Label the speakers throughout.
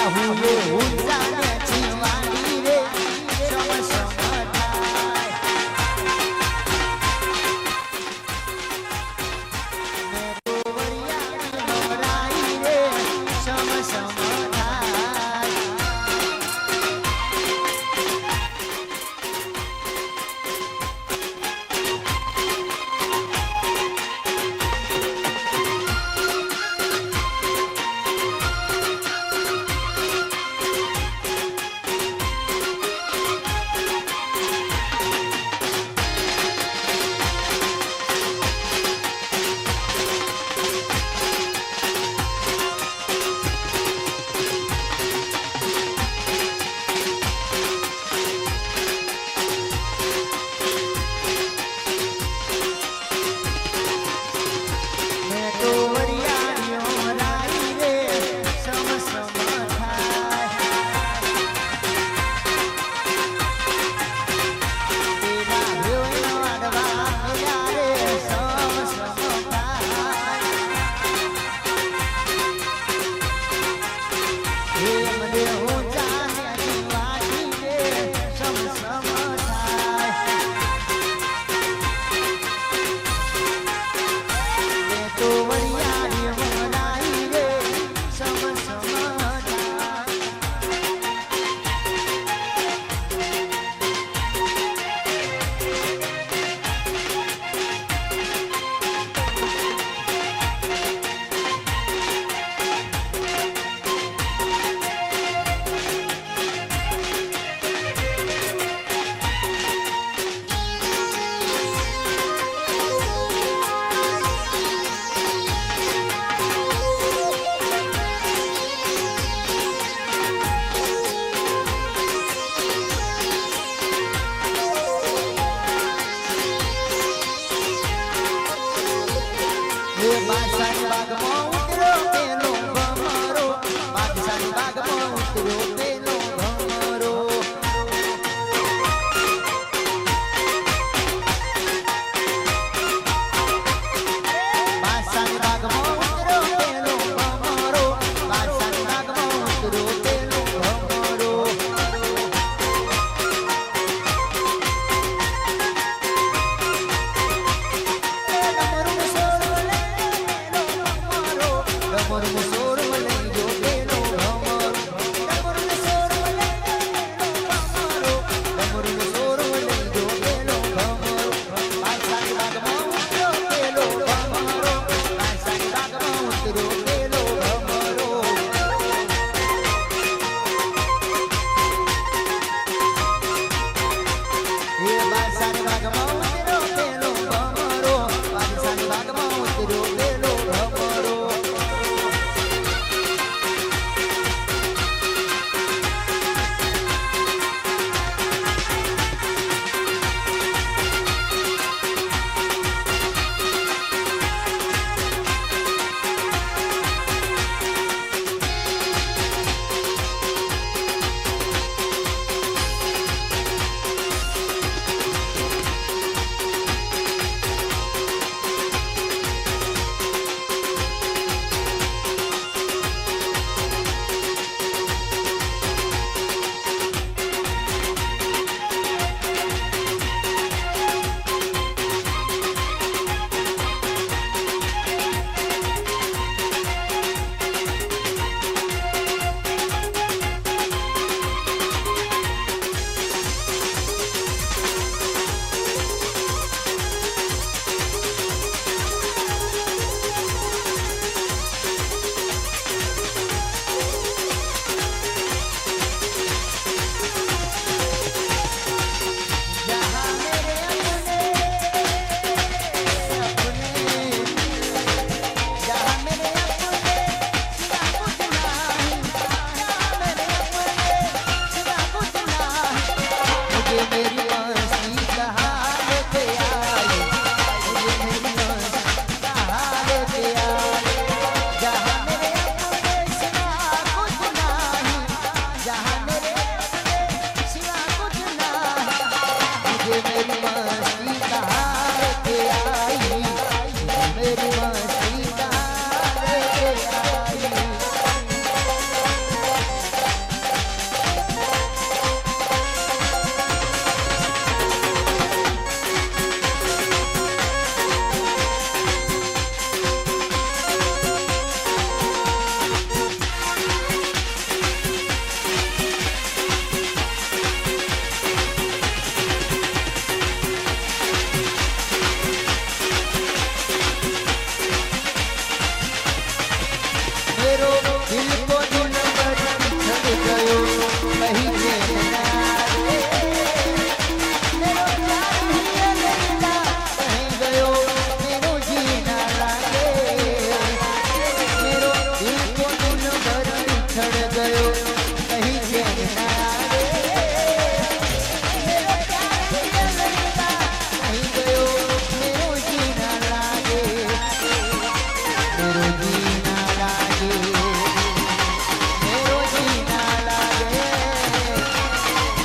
Speaker 1: Amor, गयो कहीं चैन ना आवे मेरा प्यार दिल लगा कहीं गयो मेरो जी ना लागे मेरो जी ना लागे मेरो जी ना लागे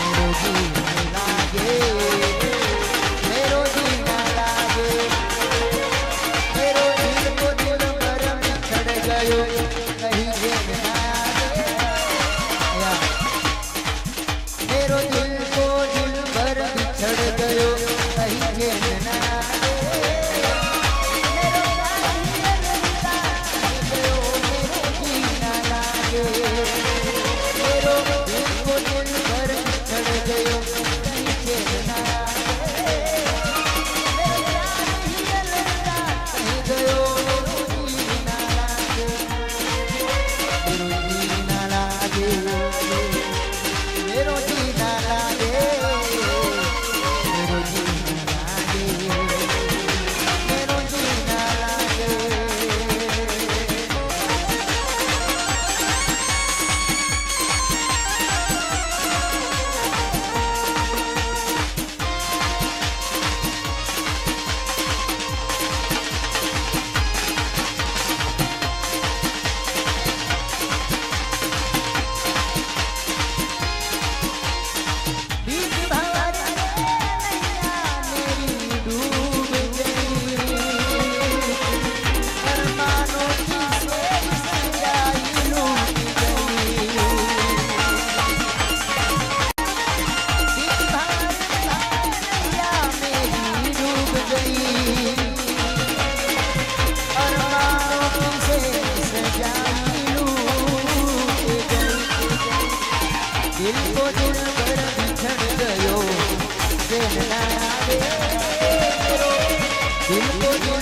Speaker 1: मेरो जी ना लागे मेरो जी ना लागे मेरो दिल को दिल पर बिछड़ गयो कहीं चैन ना मेरो दिल को दिल भर बिछड़ गयो कहीं चैन ना मेरो जी ना लागे मेरो दिल को दिल भर बिछड़ गयो कहीं चैन ना कहीं गयो मेरो जी ना लागे मेरो जी ना लागे मेरो जी ना लागे बीच भंवर नैया मेरी डूब गई अरमानों की सेज सजाई लूट गई बीच भंवर नैया मेरी डूब गई अरमानों की सेज सजाई लूट गई दिल को दिल पर बिछड़ गयो चैन ना आवे दिल को दिल